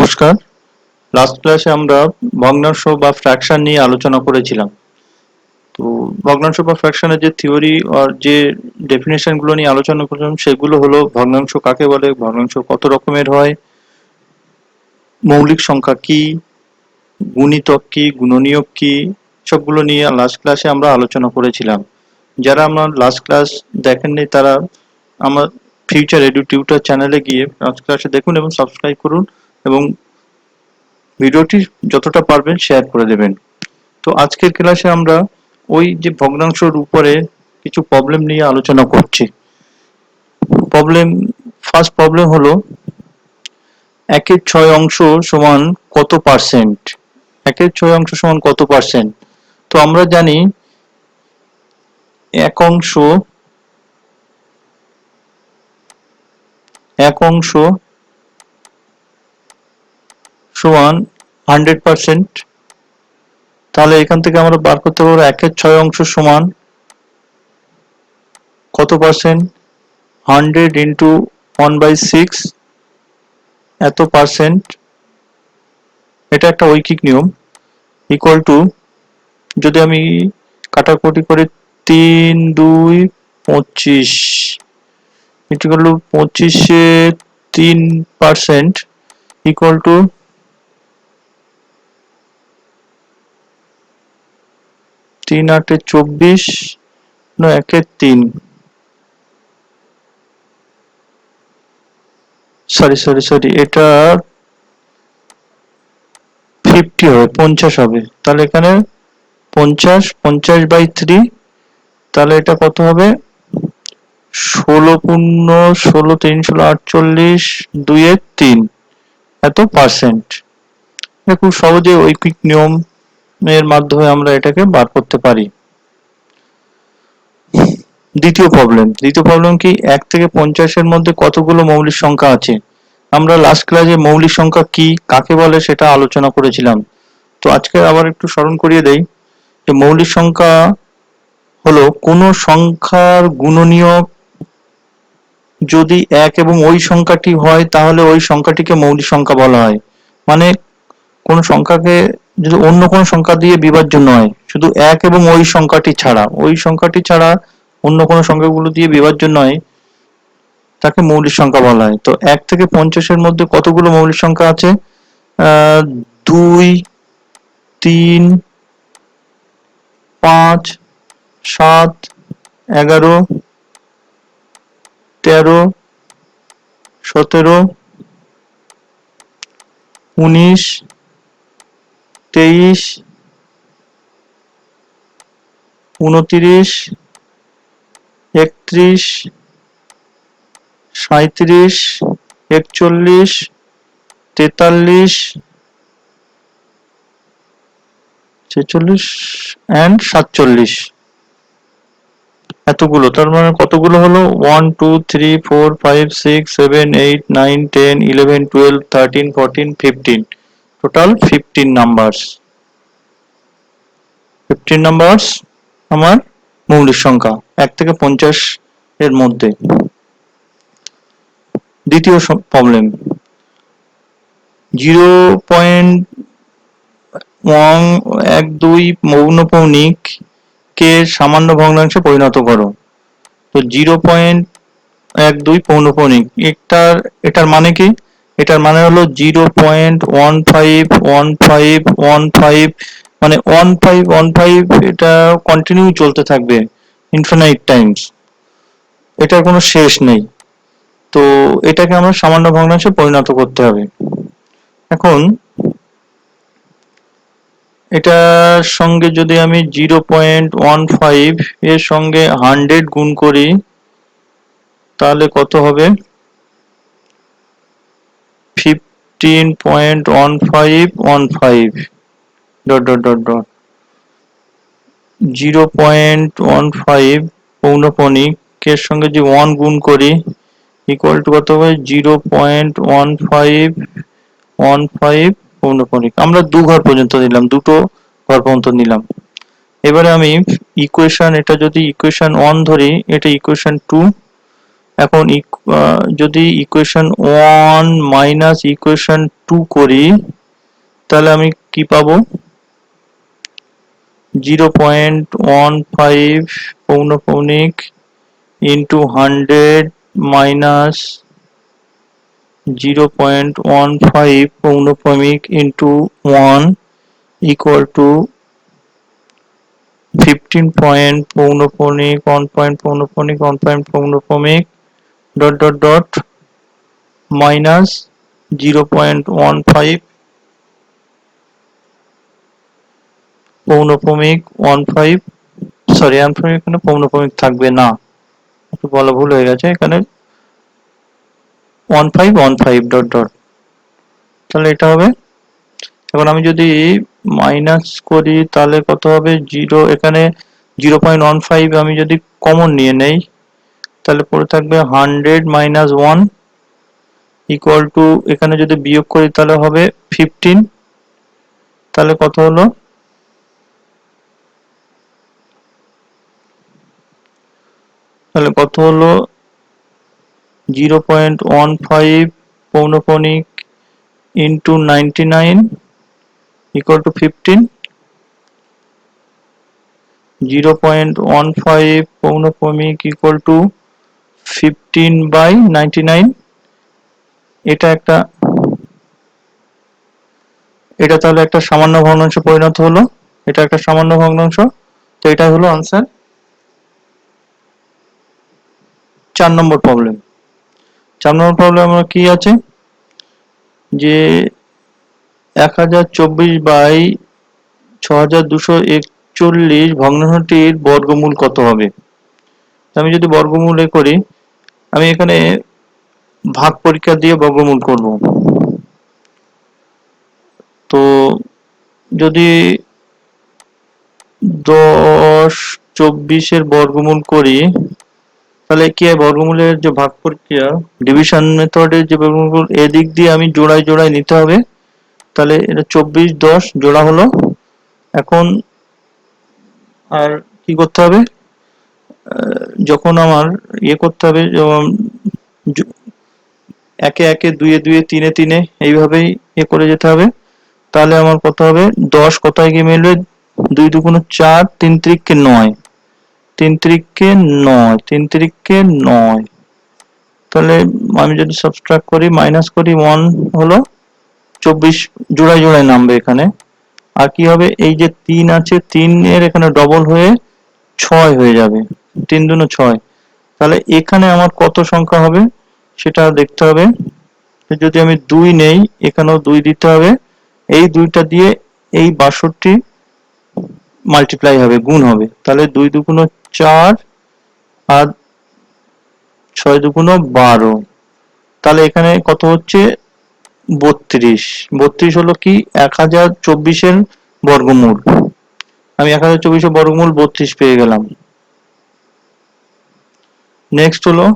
নমস্কার। লাস্ট ক্লাসে আমরা ভগ্নাংশ বা ফ্র্যাকশন নিয়ে আলোচনা করেছিলাম। তো ভগ্নাংশ বা ফ্র্যাকশনের যে থিওরি আর যে ডেফিনেশন গুলো নিয়ে আলোচনা করলাম সেগুলো হলো ভগ্নাংশ কাকে বলে, ভগ্নাংশ কত রকমের হয়, মৌলিক সংখ্যা কি, গুণিতক কি, গুণনীয়ক কি, সবগুলো নিয়ে লাস্ট ক্লাসে আমরা আলোচনা করেছিলাম। যারা আমার লাস্ট ক্লাস দেখেননি তারা আমার ফিউচার এডু টিউটর চ্যানেলে গিয়ে লাস্ট ক্লাসে দেখুন এবং সাবস্ক্রাইব করুন এবং ভিডিওটি যতটা পারবেন শেয়ার করে দেবেন। তো আজকের ক্লাসে আমরা ওই যে ভগ্নাংশের উপরে কিছু প্রবলেম নিয়ে আলোচনা করছি। ফার্স্ট প্রবলেম হলো 1/6 সমান কত পার্সেন্ট। 1/6 সমান কত পার্সেন্ট? তো আমরা জানি 1 অংশ সমান 100%। তাহলে এখান থেকে আমরা বার করতে পারবো 1/6 সমান কত পার্সেন্ট। 100 ইন্টু 1/6 এত পার্সেন্ট। এটা একটা ঐকিক নিয়ম। ইকুয়াল টু, যদি আমি কাটাকুটি করে 3, 2, 25 ইকুয়াল টু 25-এ 3% ইকুয়াল টু 3 × 8 = 24, 1/3। সরি, এটা 50 হবে, 50 হবে। তাহলে এখানে 50/3, তাহলে এটা কত হবে? 16×16=348, 2/3 এত পার্সেন্ট। খুব সহজে ঐকিক নিয়ম এর মাধ্যমে আমরা এটাকে বার করতে পারি। দ্বিতীয় প্রবলেম কি, 1 থেকে 50-এর মধ্যে কতগুলো মৌলিক সংখ্যা আছে? আমরা লাস্ট ক্লাসে মৌলিক সংখ্যা কি, কাকে বলে সেটা আলোচনা করেছিলাম। তো আজকে আবার একটু স্মরণ করিয়ে দেই যে মৌলিক সংখ্যা হলো কোনো সংখ্যার গুণনীয়ক যদি 1 এবং ওই সংখ্যাটি হয় তাহলে ওই সংখ্যাটিকে মৌলিক সংখ্যা বলা হয়। মানে কোন সংখ্যাকে যদি অন্য কোন সংখ্যা দিয়ে বিভাজ্য নয়, শুধু 1 এবং ওই সংখ্যাটি ছাড়া অন্য কোন সংখ্যাগুলো দিয়ে বিভাজ্য নয়, তাকে মৌলিক সংখ্যা বলা হয়। তো 1 থেকে 50-এর মধ্যে কতগুলো মৌলিক সংখ্যা আছে? 2, 3, 5, 7, 11, 13, 17, 19, 23, 29, 31, 37, 41, 43, 46 and 47 এতগুলো। তার মানে কতগুলো হলো? 1, 2, 3, 4, 5, 6, 7, 8, 9, 10, 11, 12, 13, 14, 15, টোটাল 15 নাম্বারস। 15 নাম্বারস আমার মৌলিক সংখ্যা 1 থেকে 50 এর মধ্যে। দ্বিতীয় প্রবলেম, 0.12 পৌনঃপুনিক কে সামান্য ভগ্নাংশে পরিণত করো। তো 0.12 পৌনঃপুনিক, এটার মানে কি? এটার মানে হলো 0.151515, মানে 1515, এটা কন্টিনিউ চলতে থাকবে ইনফিনাইট টাইমস, এটার কোনো শেষ নেই। তো এটাকে আমরা সামান্য ভগ্নাংশে পরিণত করতে হবে। এখন এটার সঙ্গে যদি আমি 0.15 এর সঙ্গে 100 গুণ করি তাহলে কত হবে? 15.1515 ... 0.15 পৌনঃপুনিক এর সঙ্গে যদি 1 গুণ করি ইকুয়াল টু কত হবে? 0.1515 পৌনঃপুনিক। আমরা 2 ঘর পর্যন্ত নিলাম, দুটো ঘর পর্যন্ত নিলাম। এবারে আমি ইকুয়েশন, এটা যদি ইকুয়েশন 1 ধরি, এটা ইকুয়েশন 2, এখন যদি ইকুয়েশন 1 মাইনাস ইকুয়েশন 2 করি তাহলে আমি কি পাবো? 0.15 পৌনঃপুনিক ইন্টু 100 মাইনাস 0.15 পৌনঃপুনিক ইন্টু 1 ইকুয়াল টু 15 পয়েন্ট পৌনঃপুনিক 1 পয়েন্ট পৌনঃপুনিক 1 পয়েন্ট পৌনঃপুনিক ডট ডট ডট মাইনাস 0.15 পৌনঃপুনিক 15 সরি এখানে পৌনঃপুনিক থাকবে না, একটু বলা ভুল হয়ে গেছে, এখানে 1515 ডট ডট, তাহলে এটা হবে। এখন আমি যদি মাইনাস করি তাহলে কত হবে? 0, এখানে 0.15 আমি যদি কমন নিয়ে নেই তাহলে পড়ে থাকবে 100 মাইনাস 1 ইকুয়াল টু, এখানে যদি বিয়োগ করি তাহলে হবে 15, তাহলে কত হলো? তাহলে কত হলো? 0.15 পৌনঃপুনিক ইন্টু 99 equal to 15, 0.15 পৌনঃপুনিক equal to 15 by 99, এটা তাহলে একটা সামান্য ভগ্নাংশে পরিণত হলো, এটা একটা সামান্য ভগ্নাংশ। তো এটা হলো আনসার 4 নম্বর প্রবলেম। 4 নম্বর প্রবলেম আমরা কি আছে যে 1024 বাই 6241 ভগ্নাংশটির বর্গমূল কত হবে? আমি যদি বর্গমূল করি, আমি এখানে ভাগ পরীক্ষা দিয়ে বর্গমূল করব। তো যদি 1024 বর্গমূল করি তাহলে কি হয়? বর্গমূলের যে ভাগ প্রক্রিয়া ডিভিশন মেথডের যে বর্গমূল এদিক দিয়ে আমি জোড়ায় জোড়ায় নিতে হবে, তাহলে এটা 24 10 জোড়া হলো। এখন আর কি করতে হবে? যখন আমার করতে হবে, যেমন একে একে দুয়ে দুয়ে তিনে তিনে এইভাবেই করে যেতে হবে। তাহলে আমার কত হবে? 10 কোথায় গিয়ে মিলবে? 2 দুগুণ 4, 3 তিরিকে 9, 3 তিরিকে 9, 3 তিরিকে 9, তাহলে আমি যদি সাবট্রাক্ট করি মাইনাস করি 1 হলো 24 জোড়ায় জোড়ায় নামবে এখানে। আর কি হবে? এই যে 3 আছে 3 এর এখানে ডবল হয়ে 6 হয়ে যাবে, 3 দুগুণ 6। তাহলে এখানে আমার কত সংখ্যা হবে সেটা দেখতে হবে। যদি আমি 2 নেই, এখানেও 2 দিতে হবে, এই 2টা দিয়ে এই 62 মাল্টিপ্লাই হবে, গুণ হবে। তাহলে 2 দুগুণ 4 আর 6 দুগুণ 12, তাহলে এখানে কত হচ্ছে? 32। 32 হলো কি 1024 এর বর্গমূল। আমি 1024 এর বর্গমূল 32 পেয়ে গেলাম। নেক্সট হলো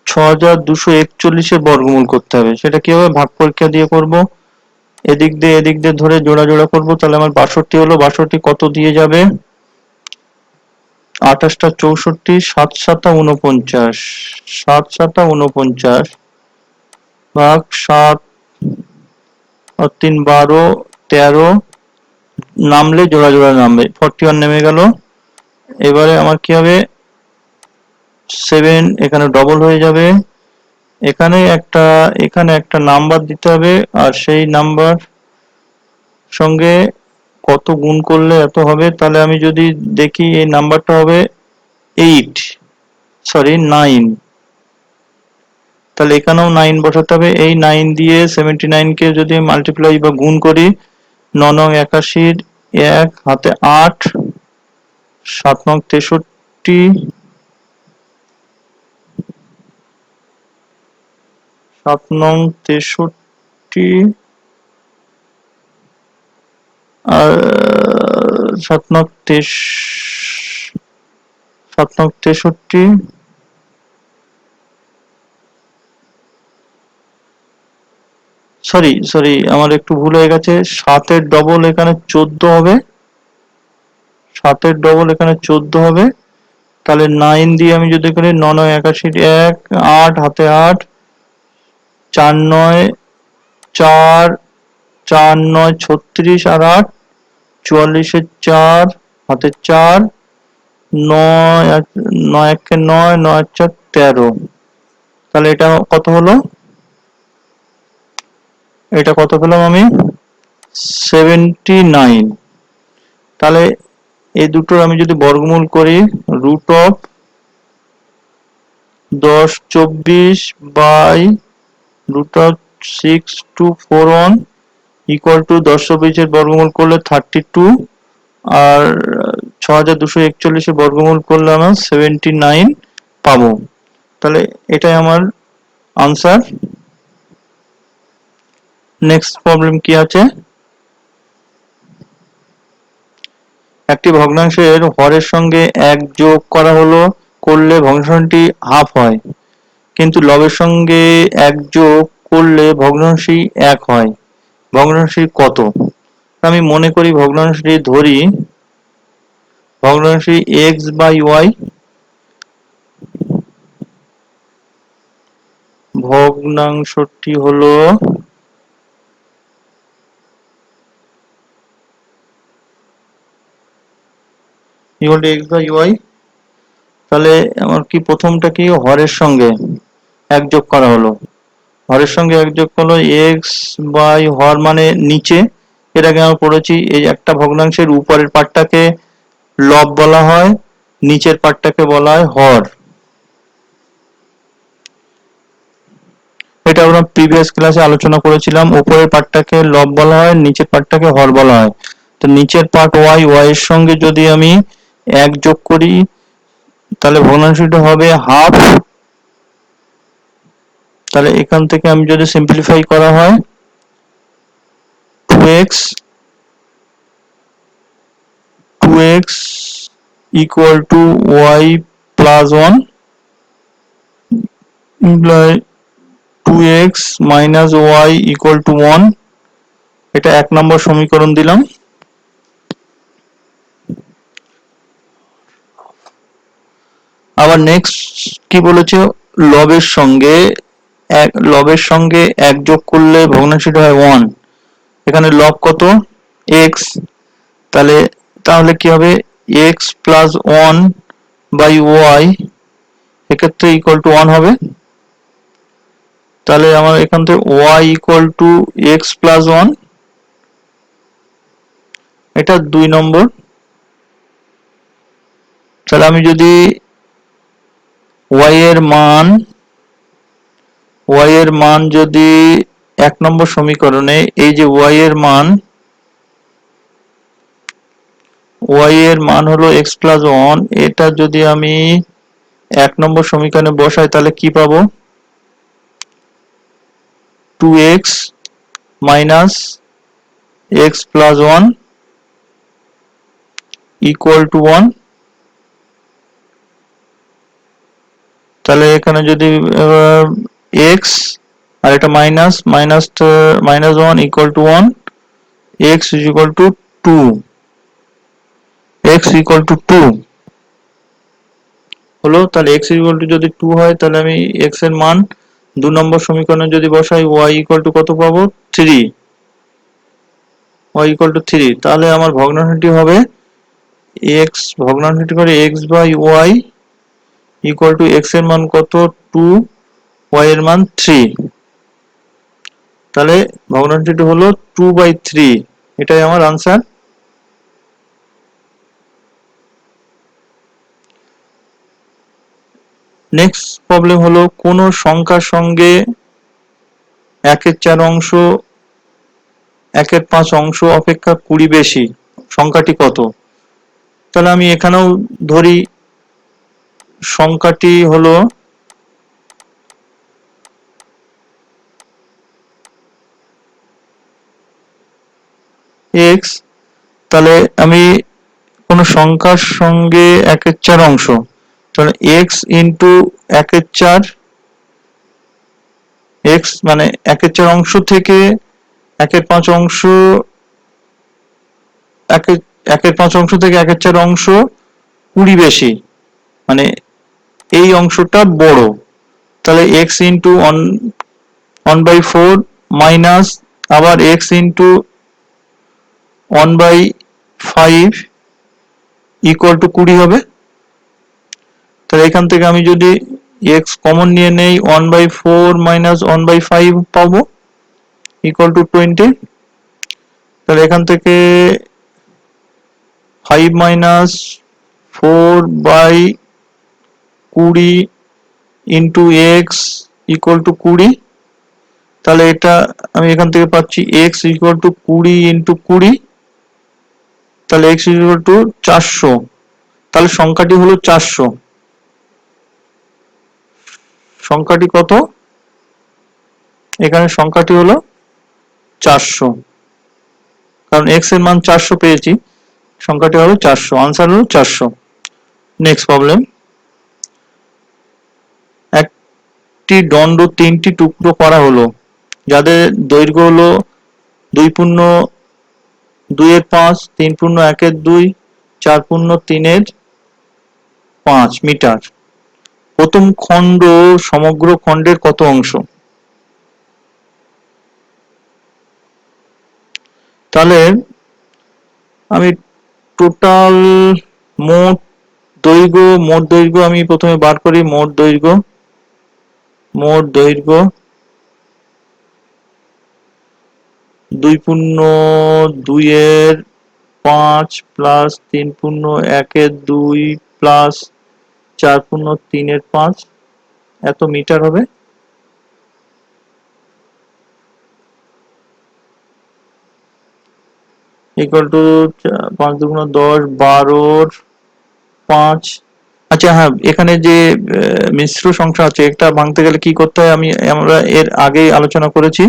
6241 এর বর্গমূল করতে হবে। সেটা কিভাবে? ভাগ পরীক্ষা দিয়ে করব। এদিক দিয়ে ধরে জোড়া জোড়া করব। তাহলে আমার 62 হলো, 62 কত দিয়ে যাবে? 28 টা 64, 7 7 49, 7 7 49 ভাগ 7 আর 3 12 13, নামলে জোড়া জোড়া নামবে, 41 নেমে গেল। এবারে আমার কি হবে? 7 এখানে ডবল হয়ে যাবে, এখানে একটা নাম্বার দিতে হবে, আর সেই নাম্বার সঙ্গে কত গুণ করলে এত হবে। তাহলে আমি যদি দেখি এই নাম্বারটা হবে 8, সরি 9, তাহলে এখানেও 9 বসাতে হবে। এই 9 দিয়ে 79 কে যদি মাল্টিপ্লাই বা গুণ করি, 9 নং 81, 1 হাতে 8, 7 নং 63, 7 নং 63 আর 7 নং 63, সরি আমার একটু ভুল হয়ে গেছে, 7 এর ডবল এখানে 14 হবে, 7-এর ডবল এখানে 14 হবে। তাহলে 9 দিয়ে আমি যদি করি 9 9 81 1 8 হাতে 8 4 9 4 4 9 36 আর 8 44 4 হাতে 4 9 9 1 9 9 4 13। তাহলে এটা কত হলো? এটা কত পেলাম আমি? 79। তাহলে এই দুটোর আমি যদি বর্গমূল করি, root of 10 24 by root of 6241 equal to 10 24 এর বর্গমূল করলে 32 আর 6241 এর বর্গমূল করলে আমরা 79 পাবো। তাহলে এটাই আমার আনসার। নেক্সট প্রবলেম কি আছে? একটি ভগ্নাংশের হরের সঙ্গে 1 যোগ করা হলো করলে ভগ্নাংশটি হাফ হয়, কিন্তু লবের সঙ্গে 1 যোগ করলে ভগ্নাংশটি 1 হয়। ভগ্নাংশটি কত? আমি মনে করি ভগ্নাংশটি ধরি ভগ্নাংশটি x বাই y। ভগ্নাংশটি হলো x বাই y। তাহলে আমার কি প্রথমটা কি হরের সঙ্গে 1 যোগ করা হলো, হরের সঙ্গে 1 যোগ করলো x বাই হর মানে নিচে। এর আগে আমরা পড়েছি এই একটা ভগ্নাংশের উপরের পার্টটাকে লব বলা হয়, নিচের পার্টটাকে বলা হয় হর। এটা আমরা প্রিভিয়াস ক্লাসে আলোচনা করেছিলাম। উপরের পার্টটাকে লব বলা হয়, নিচের পার্টটাকে হর বলা হয়। তো নিচের পার্ট y, y এর সঙ্গে যদি আমি 1 যোগ করি তাহলে ভগ্নাংশটা হবে হাফ। তাহলে এখান থেকে আমি যদি সিম্পলিফাই করা হয় 2x equal to y plus 1 imply 2x minus y equal to 1। এটা 1 নম্বর সমীকরণ দিলাম। আবার নেক্সট কি বলেছে? লবের সঙ্গে 1 যোগ করলে ভগ্নাংশটা হয় 1। এখানে লব কত? x। তাহলে কি হবে? x প্লাস 1 বাই y এক্ষেত্রে ইকুয়াল টু 1 হবে। তাহলে আমার এখান থেকে y equal to x plus 1, এটা 2 নম্বর। তাহলে আমি যদি y এর মান যদি 1 নম্বর সমীকরণে এই যে y এর মান হলো x প্লাস 1, এটা যদি আমি 1 নম্বর সমীকরণে বসাই তাহলে কি পাবো? 2x minus x plus 1 equal two 1। তাহলে এখানে যদি x আর এটা minus 1 equal two 1, x is equal to 2, x equal to 2 হলো। তাহলে x ইকুয়াল টু যদি 2 হয় তাহলে আমি x এর মান 2 নম্বর সমীকরণে যদি বসাই y ইকুয়াল টু কত পাবো? 3, y ইকুয়াল টু 3। তাহলে আমার ভগ্নাংশটি হবে x by y equal to x এর মান কত? 2, y এর মান 3। তাহলে ভগ্নাংশটি হলো 2/3। এটাই আমার আনসার। নেক্সট প্রবলেম হলো কোন সংখ্যার সঙ্গে 1/4 অংশ 1/5 অংশ অপেক্ষা 20 বেশি, সংখ্যাটি কত? তাহলে আমি এখানেও ধরি সংখ্যাটি হলো x। তাহলে আমি কোন সংখ্যার সঙ্গে 1/4 অংশ, তাহলে x ইন্টু 1/4, x মানে 1/4 অংশ থেকে 1/5 অংশ 1/5 অংশ থেকে 1/4 অংশ 20 বেশি, মানে এই অংশটা বড়, তাহলে x ইন্টু 1/4 মাইনাস আবার x ইন্টু 1/5 ইকুয়াল টু 20 হবে। তাহলে এখান থেকে আমি যদি x কমন নিয়ে নেই 1/4 মাইনাস 1/5 পাবো ইকুয়াল টু 20। তাহলে এখান থেকে 5 minus 4/20 into x equal to 20। তাহলে এটা আমি এখান থেকে পাচ্ছি x ইকুয়াল টু 20 ইন্টু 20, তাহলে x ইকুয়াল টু 400। তাহলে সংখ্যাটি হলো 400। সংখ্যাটি কত? এখানে সংখ্যাটি হলো 400, কারণ x এর মান 400 পেয়েছি, সংখ্যাটি হলো 400, আনসার হলো 400। নেক্সট প্রবলেম, একটি দণ্ড 3টি টুকরো করা হলো, যাদের দৈর্ঘ্য হলো 2.2/5, 3.1/2, 4.3/5 মিটার। প্রথম খণ্ড সমগ্র খণ্ডের কত অংশ? তাহলে আমি টোটাল মোট দৈর্ঘ্য আমি প্রথমে বার করি। মোট দৈর্ঘ্য 2.2/5 প্লাস 3.1/2 প্লাস 4.3/5 এত মিটার হবে। ইকুয়াল টু 5 দুগুণ 10, 12 5। আচ্ছা হ্যাঁ, এখানে যে মিশ্র সংখ্যা আছে এটা ভাঙতে গেলে কি করতে হয় আমরা এর আগেই আলোচনা করেছি।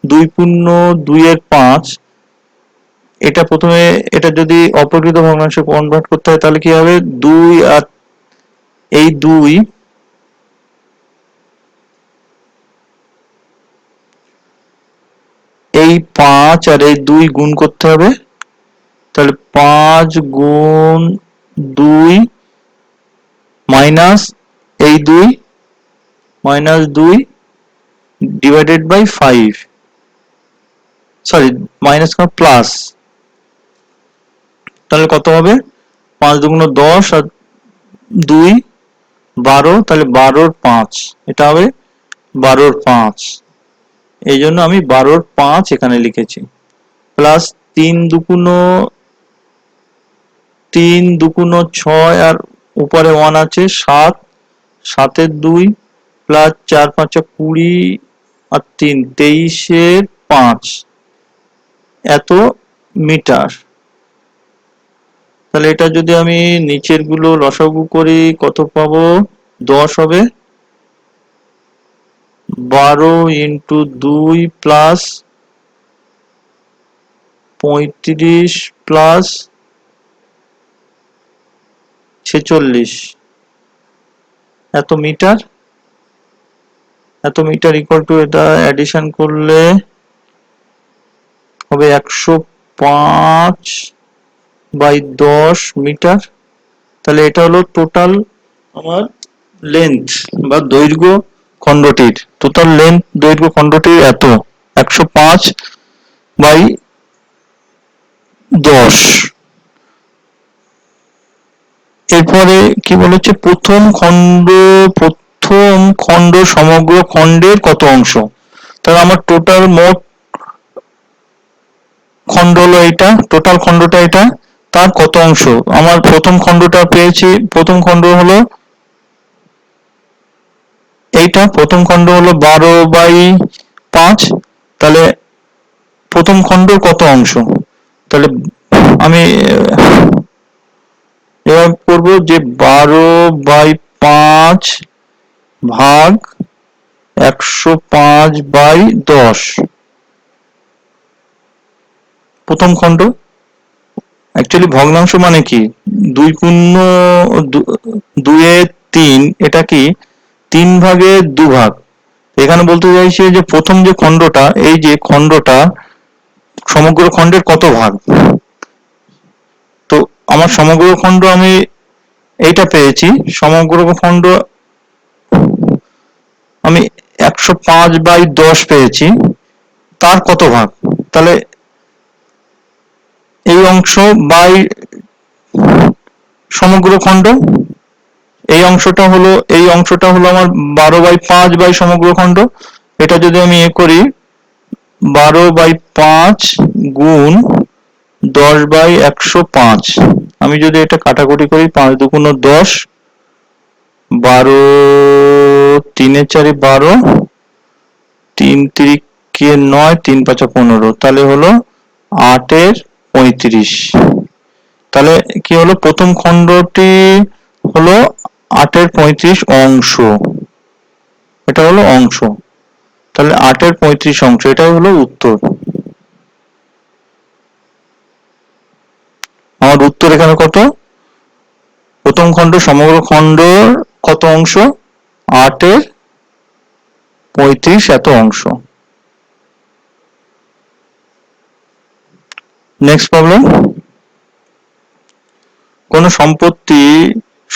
2.2/5 এটা প্রথমে, এটা যদি অপ্রকৃত ভগ্নাংশে কনভার্ট করতে হয় তাহলে কি হবে, 2 আর এই 2, এই 5 আর এই 2 গুণ করতে হবে। তাহলে 5 গুণ 2 মাইনাস এই 2 divided by 5, sorry minus plus, তাহলে কত হবে, 5 দুগুণ 10 আর 2 12, তাহলে 12/5, এটা হবে 12/5। এই জন্য আমি 12/5 এখানে লিখেছি। প্লাস 3 দুগুণ 6 আর উপরে 1 আছে 7, 7 2 প্লাস 4 5 20 আর 3 23/5 এত মিটার। তাহলে এটা যদি আমি নিচের গুলো লসাগু করি কত পাবো, 10 হবে, 12 ইন্টু 2 প্লাস 35 প্লাস 46 এত মিটার। ইকুয়াল টু, এটা অ্যাডিশন করলে হবে 105/10 মিটার। তাহলে এটা হলো টোটাল আমার লেন্থ বা দৈর্ঘ্য খণ্ডটির, টোটাল লেন্থ দৈর্ঘ্য খণ্ডটির এত, 105/10। এরপরে কি বলেছে, প্রথম খণ্ড সমগ্র খণ্ডের কত অংশ? তাহলে আমার টোটাল মোট খণ্ড হলো এটা, টোটাল খণ্ডটা এটা, তার কত অংশ? আমার প্রথম খণ্ডটা পেয়েছি, প্রথম খণ্ড হলো এইটা, প্রথম খণ্ড হলো 12/5। তাহলে প্রথম খণ্ডের কত অংশ? তাহলে আমি এবার করব যে 12/5 ভাগ 105/10, প্রথম খণ্ড। অ্যাকচুয়ালি ভগ্নাংশ মানে কি, 2/3, এটা কি 3 ভাগে 2 ভাগ। এখানে বলতে চাইছে যে প্রথম যে খণ্ডটা, এই যে খণ্ডটা সমগ্র খণ্ডের কত ভাগ, আমার সমগ্র খণ্ড আমি এইটা পেয়েছি, সমগ্র খণ্ড আমি 105/10 পেয়েছি, তার কত ভাগ? তাহলে এই অংশ বাই সমগ্র খণ্ড, এই অংশটা হলো আমার 12/5 বাই সমগ্র খণ্ড। এটা যদি আমি করি 12/5 গুণ 10/105, আমি যদি এটা কাটাকুটি করি 5×2 = 10, 12 3 4 12, 3 3 9, 3 5 15, তাহলে হলো 8/35। তাহলে কি হলো, প্রথম খণ্ডটি হলো 8/35 অংশ, এটা হলো অংশ, তাহলে 8/35 অংশ, এটাই হলো উত্তর। আমার উত্তর এখানে কত? প্রথম খণ্ড সমগ্র খণ্ড কত অংশ? 8/35 এত অংশ। নেক্সট প্রবলেম, কোন সম্পত্তি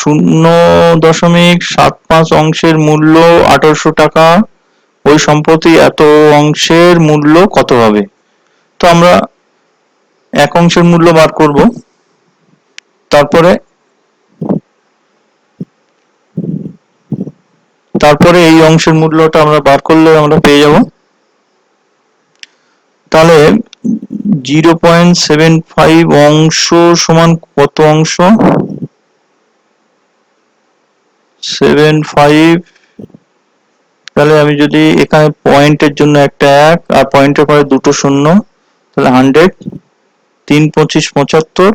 0.75 অংশের মূল্য 1800 টাকা, ওই সম্পত্তি এত অংশের মূল্য কত হবে? তো আমরা এক অংশের মূল্য বার করব, তারপরে এই অংশের মূল্যটা আমরা বার করলে আমরা পেয়ে যাব। তাহলে 0.75 অংশ সমান কত অংশ? 75, তাহলে আমি যদি এখানে পয়েন্টের জন্য একটা 1 আর পয়েন্টের পরে দুটো শূন্য, তাহলে 100, 3 25 75,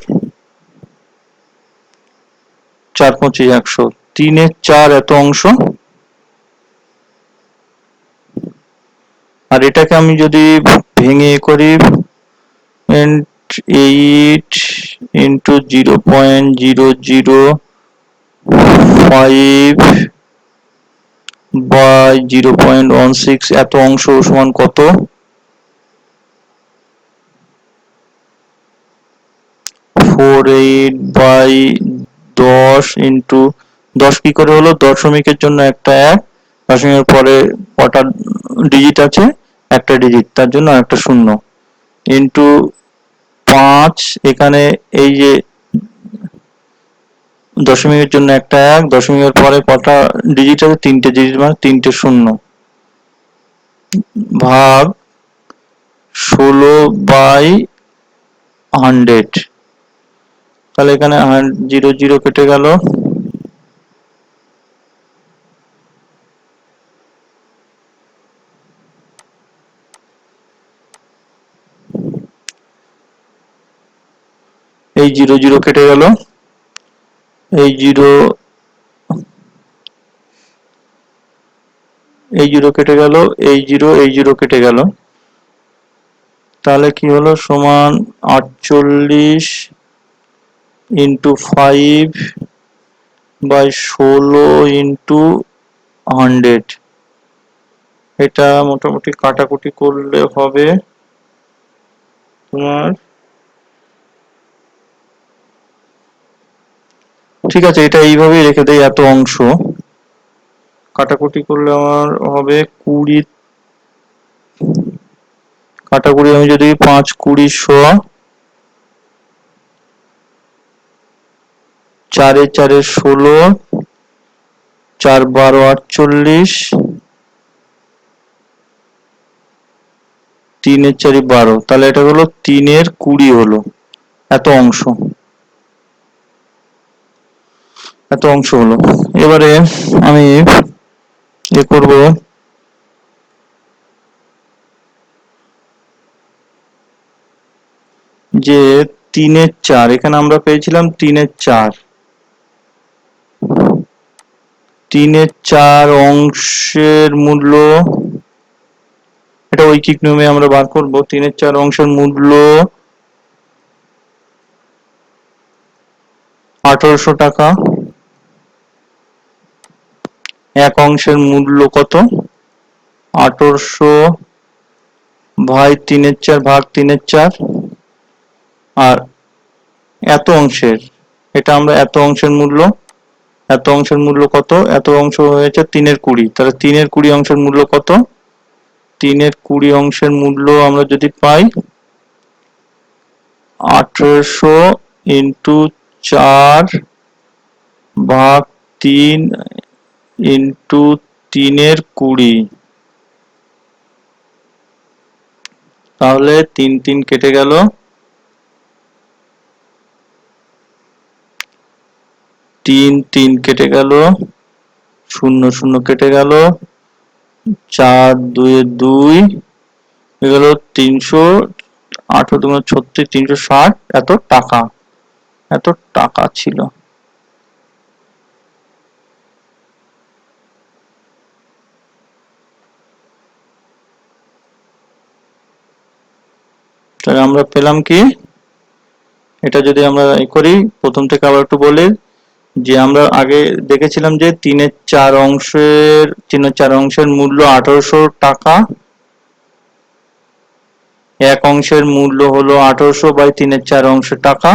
4 25 100, 3/4 এত অংশ। আর এটাকে আমি যদি ভেঙে করি 8 into 0.005 by 0.16 এত অংশ সমান কত? 48/10 into 10 কি করে হলো, দশমিকের জন্য একটা 1, দশমিকের পরে কটা ডিজিট আছে? একটা ডিজিট, তার জন্য একটা শূন্য, ইন্টু 5, এখানে এই যে দশমিকের জন্য একটা 1, দশমিকের পরে কটা ডিজিট আছে? তিনটে ডিজিট, মানে তিনটে শূন্য, ভাগ 16/100, তাহলে এখানে 0 0 কেটে গেল, এই 0 0 কেটে গেল, এই 0 কেটে গেল, এই 0 কেটে গেল, তাহলে কি হলো, সমান 48 into 5 by 16 into 100। এটা মোটামুটি কাটাকুটি করলে হবে তোমার, ঠিক আছে এটা এইভাবেই রেখে দেই, এত অংশ কাটাকুটি করলে আমার হবে 20, কাটাকুটি আমি যদি 5 20 100, 4 4 16, 4 12 48, 3 4 12, তাহলে এটা হলো 3/20 হলো, এত অংশ, এত অংশ হলো। এবারে আমি করব, যে 3/4, এখানে আমরা পেয়েছিলাম 3/4, 3/4 অংশের মূল্য, এটা ঐকিক নিয়মে আমরা বার করব। 3/4 অংশের মূল্য 1800 টাকা, এক অংশের মূল্য কত? 1800 ভাগ 3/4, আর এত অংশের, এটা আমরা এত অংশের মূল্য, এত অংশের মূল্য কত, এত অংশ হয়েছে 3/20, তাহলে 3/20 অংশের মূল্য কত, 3/20 অংশের মূল্য আমরা যদি পাই 1800 ইন্টু 4 ভাগ 3 ইন্টু 3/20, তাহলে 3 কেটে গেল, 3 কেটে গেল, 0 কেটে গেল, 4 2 2 এগুলো 300, 18 দুগুণ 36, 360 এত টাকা, এত টাকা ছিল। তাহলে আমরা পেলাম কি, এটা যদি আমরা করি প্রথম থেকে আবার একটু বলি, যে আমরা আগে দেখেছিলাম যে 3/4 অংশের মূল্য 1800 টাকা, এক অংশের মূল্য হলো 1800 বাই 3/4 অংশ টাকা,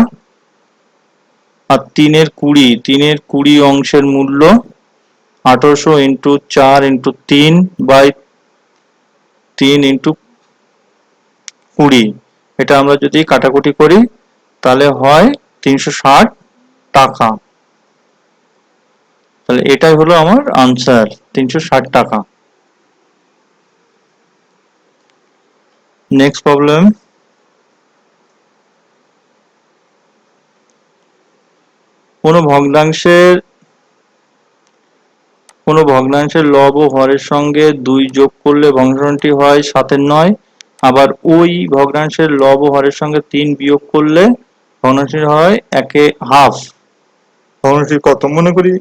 আর 3/20 অংশের মূল্য 1800 ইন্টু 4 ইন্টু 3 বাই 3 ইন্টু 20, এটা আমরা যদি কাটাকুটি করি তাহলে হয় 360 টাকা। তাহলে এটাই হলো আমার আনসার, 360 টাকা। নেক্সট প্রবলেম, কোনো ভগ্নাংশের লব ও হরের সঙ্গে 2 যোগ করলে ভগ্নাংশটি হয় 7/9, আবার ওই ভগ্নাংশের লব ও হরের সঙ্গে 3 বিয়োগ করলে ভগ্নাংশটি হয় 1/2। ভগ্নাংশটি কত মনে করি,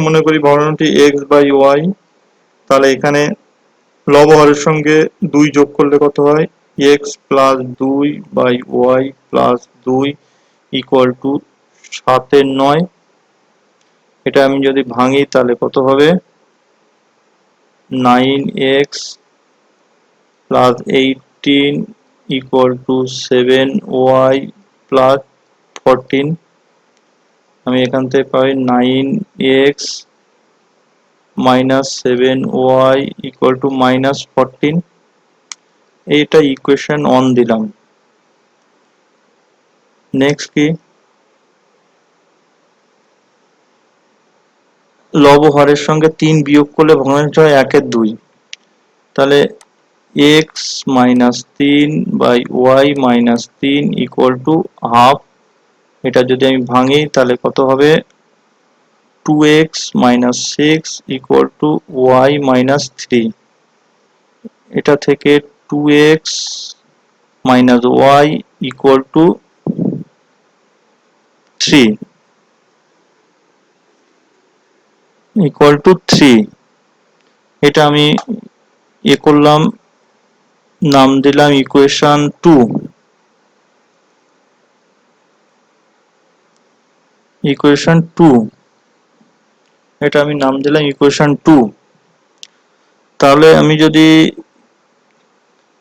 মনে করি ভগ্নাংশটি x বাই y, তাহলে এখানে লব হরের সঙ্গে 2 যোগ করলে কত হয়, x plus 2 by y plus 2 equal to 7/9। এটা আমি যদি ভাঙি তাহলে কত হবে, 9x plus 18 equal to 7y plus 14। আমি এখান থেকে পাই 9x minus 7y equal to minus 14। এইটা ইকুয়েশন 1 দিলাম। নেক্সট কি, লব হরের সঙ্গে 3 বিয়োগ করলে ভগ্নাংশ হয় 1/2, তাহলে x minus 3 by y minus 3 equal to half. এটা যদি আমি ভাঙি তাহলে কত হবে, 2x minus 6 equal to y minus 3। এটা থেকে 2x minus y equal to 3 equal to 3। এটা আমি করলাম, নাম দিলাম ইকুয়েশন 2। ইকুয়েশন 2, এটা আমি নাম দিলাম ইকুয়েশন 2। তাহলে আমি যদি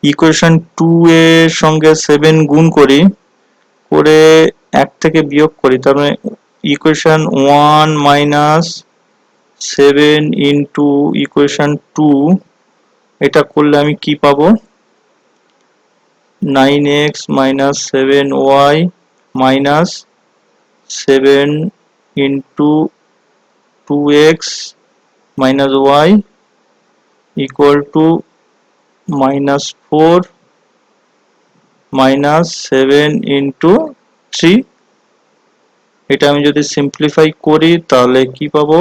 ইকুয়েশন 2 এর সঙ্গে 7 গুণ করি, করে 1 থেকে বিয়োগ করি, তার মানে ইকুয়েশন 1 মাইনাস 7 ইন্টু ইকুয়েশন 2, এটা করলে আমি কি পাবো, 9x minus 7y minus 7 into 2x minus y equal two minus 4 minus 7 into 3। এটা আমি যদি সিম্পলিফাই করি তাহলে কি পাবো,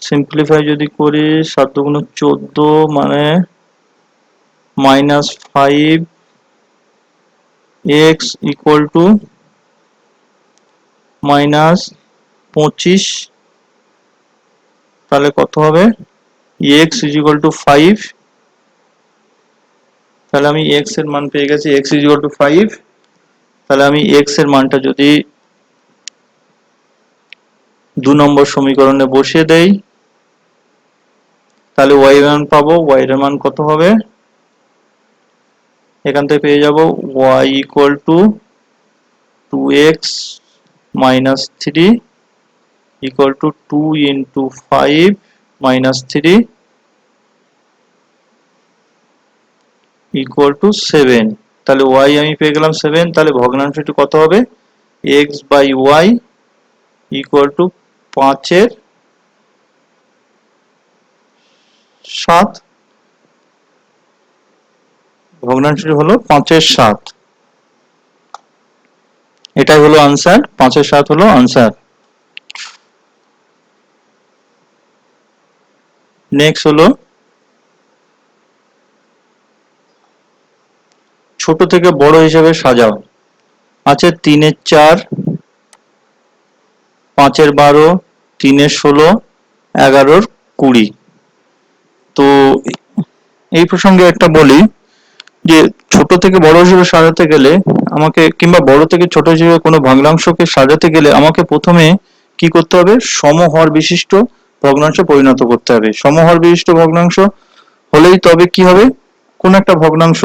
সিম্পলিফাই যদি করি 7 দুগুণ 14 মানে minus 5 x equal to minus 25। তাহলে কত হবে, এক্স ইজ ইকুয়াল টু 5। তাহলে আমি এক্স এর মান পেয়ে গেছি, এক্স ইজ ইকুয়াল টু 5। তাহলে আমি এক্স এর মানটা যদি 2 নম্বর সমীকরণে বসিয়ে দেই তাহলে y এর মান পাবো, y এর মান কত হবে, এখান থেকে পেয়ে যাব y equal two 2x minus 3 equal two 2 into 5 minus 3 equal two 7। তাহলে y আমি পেয়ে গেলাম 7। তাহলে ভগ্নাংশটি কত হবে? x by y equal to 5 এর 7। ভগ্নাংশটি হলো 5 এর 7। এটাই হলো আনসার, 5 এর 7 হলো আনসার। নেক্সট হলো ছোট থেকে বড় হিসেবে সাজাও। আছে 3 এর 4, 5 এর 12, 3 এর 16, 11 এর 20। তো এই প্রসঙ্গে একটা বলি যে ছোট থেকে বড় হিসেবে সাজাতে গেলে আমাকে, কিংবা বড় থেকে ছোট হিসেবে কোনো ভগ্নাংশকে সাজাতে গেলে আমাকে প্রথমে কি করতে হবে? সমহর বিশিষ্ট ভগ্নাংশে পরিণত করতে হবে। সমহর বিশিষ্ট ভগ্নাংশ হলেই তবে কি হবে? কোন একটা ভগ্নাংশ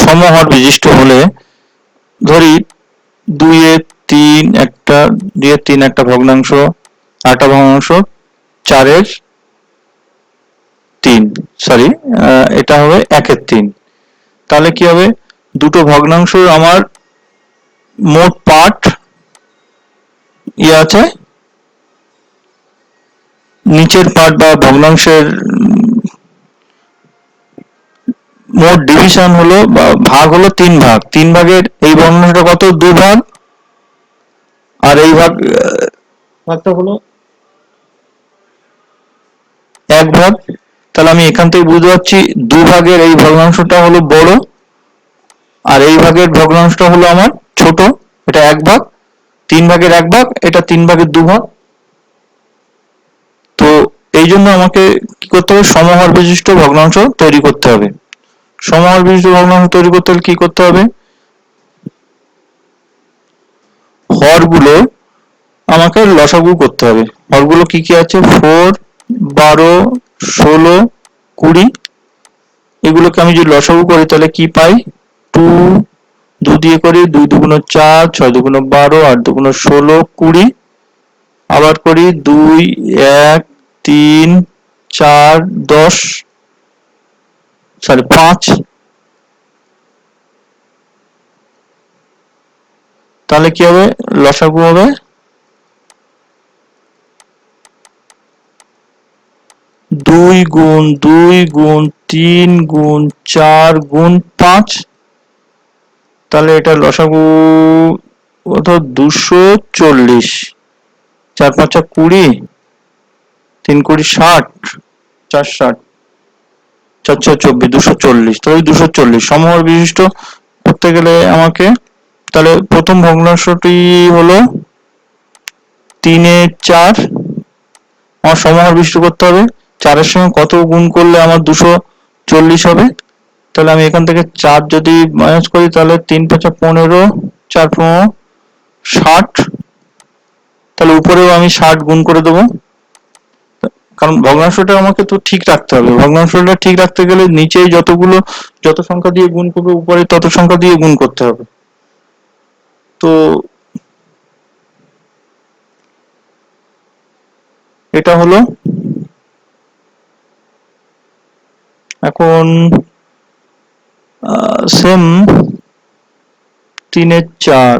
সমহর বিশিষ্ট হলে, ধরি 2 এর 3 একটা, 2 এর 3 একটা ভগ্নাংশ, আরেকটা ভগ্নাংশ 4 এর 3, সরি এটা হবে 1 এর 3। তাহলে কি হবে? দুটো ভগ্নাংশ আমার মোট পার্ট আছে, নিচের পার্ট বা ভগ্নাংশের মোট ডিভিশন হলো বা ভাগ হলো 3 ভাগ। 3 ভাগের এই ভগ্নাংশটা কত? 2 ভাগ। আর এই ভাগটা হলো 1 ভাগ। তাহলে আমি এখান থেকে বুঝতে পারছি 2 ভাগের এই ভগ্নাংশটা হলো বড়, আর এই ভাগের ভগ্নাংশটা হলো আমার ছোট, এটা 1 ভাগ। 3 ভাগের 1 ভাগ, এটা 3 ভাগের 2 ভাগ। তো এই জন্য আমাকে কি করতে হবে? সমহর বিশিষ্ট ভগ্নাংশ তৈরি করতে হবে। সমহর বিশিষ্ট ভগ্নাংশ তৈরি করতে হলে কি করতে হবে? হরগুলো আমাকে লসাগু করতে হবে। হরগুলো কি কি আছে? 4, 12, 16, 20। এগুলোকে আমি যদি লসাগু করি তাহলে কি পাই? 2, 2 দিয়ে করি, 2 দুগুণ 4, 6 দুগুণ 12, 8 দুগুণ 16, 20। আবার করি 2, 1, 3, 4, 10, সরি 5। তাহলে কি হবে? লসাগু হবে 2 গুণ 2 গুণ 3 গুণ 4 গুণ 5। তাহলে এটা লসাগু কত? 240। 4 5 20, 3 20 60, 4 60, 4 6 24, 240। তো ওই 240 সমহর বিশিষ্ট করতে গেলে আমাকে, তাহলে প্রথম ভগ্নাংশটি হলো 3 এর 4, আমার সমহর বিশিষ্ট করতে হবে। 4 এর সঙ্গে কত গুণ করলে আমার 240 হবে? তাহলে আমি এখান থেকে 4 যদি মাইনাস করি তাহলে 3 5 15, 4 15 60। তাহলে উপরেও আমি 60 গুণ করে দেবো, কারণ ভগ্নাংশটা আমাকে তো ঠিক রাখতে হবে। ভগ্নাংশটা ঠিক রাখতে গেলে নিচে যত সংখ্যা দিয়ে গুণ করবে, উপরে তত সংখ্যা দিয়ে গুণ করতে হবে। তো এটা হলো। এখন সেম 3 এর 4,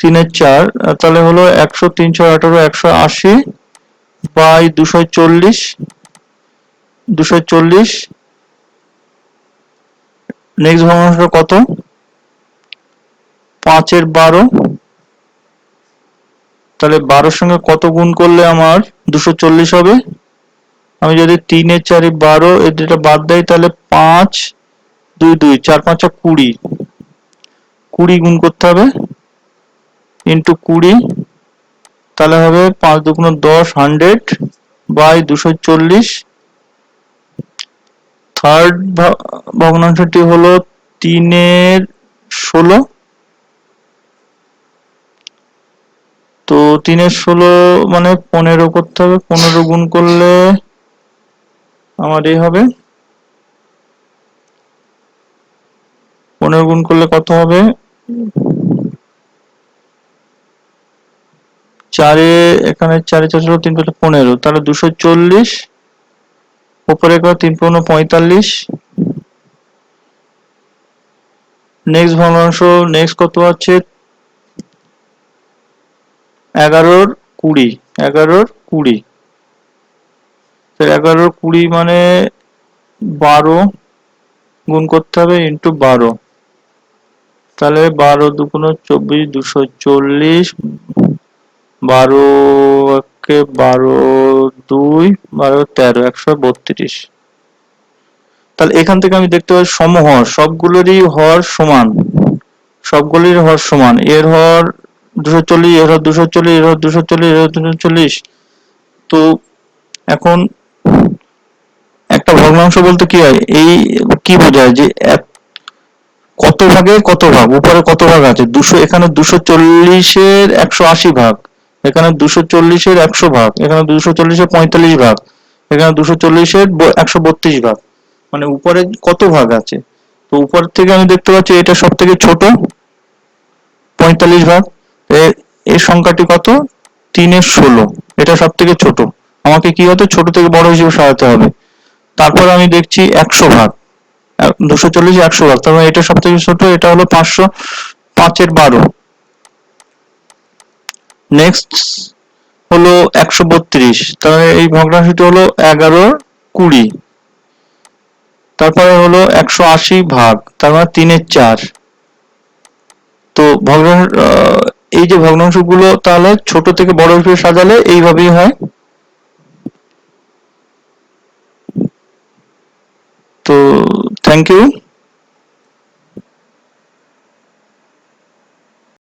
3 এর 4, তাহলে হলো 100, 3 6 18, 180 বাই 240, 240। নেক্সট ভগ্নাংশটা কত? 5 এর 12। তাহলে 12 সঙ্গে কত গুণ করলে আমার 240 হবে? আমি যদি 3 এর 4 12 এটা বাদ দেই তাহলে 5 2 2, 4 5 20, 20 গুণ করতে হবে ইন্টু 20। তাহলে হবে 5 দুগুণ 10, 100 বাই 240। থার্ড ভগ্নাংশটি হলো 3 এর 16। তো 3-এর 16 মানে 15 করতে হবে, 15 গুণ করলে আমার এই হবে, 15 গুণ করলে কত হবে, 4 এখানে 4 4 ষোলো 3 5 15, তাহলে 240, উপরে কর 3 15 45। নেক্সট ভগ্নাংশ, নেক্সট কত আছে, 11-20, 11-20, 11-20 মানে 12 গুণ করতে হবে ইন্টু 12, তাহলে 12 দুগুণ 24, 240, 12 একে 12, 2, 12 13, 132। তাহলে এখান থেকে আমি দেখতে পাই সমহর, সবগুলোরই হর সমান, সবগুলির হর সমান, এর হর 240, এর হর 240, এর হর 240, এর হর 240। তো এখন একটা ভগ্নাংশ বলতে কি হয়, এই কি বোঝায় যে কত ভাগে কত ভাগ, উপরে কত ভাগ আছে, 200, এখানে 240-এর 180 ভাগ, এখানে 240-এর 100 ভাগ, এখানে 240-এর 45 ভাগ, এখানে 240-এর 132 ভাগ, মানে উপরে কত ভাগ আছে। তো উপর থেকে আমি দেখতে পাচ্ছি এটা সব থেকে ছোট, 45 ভাগ। এর সংখ্যাটি কত, 3-এর 16, এটা সব থেকে ছোট, আমাকে কি হতে, ছোট থেকে বড় হিসেবে সাজাতে হবে। তারপর আমি দেখছি 100 ভাগ, 240 100 ভাগ, তার মানে এটা সব থেকে ছোট, এটা হলো 500, 5-এর 12। নেক্সট হলো 132, তাহলে এই ভগ্নাংশটি হলো 11-20। তারপরে হলো 180 ভাগ, তার মানে 3-এর 4। তো এই যে ভগ্নাংশগুলো তাহলে ছোট থেকে বড় হিসেবে সাজালে এইভাবেই হয়। তো থ্যাংক ইউ।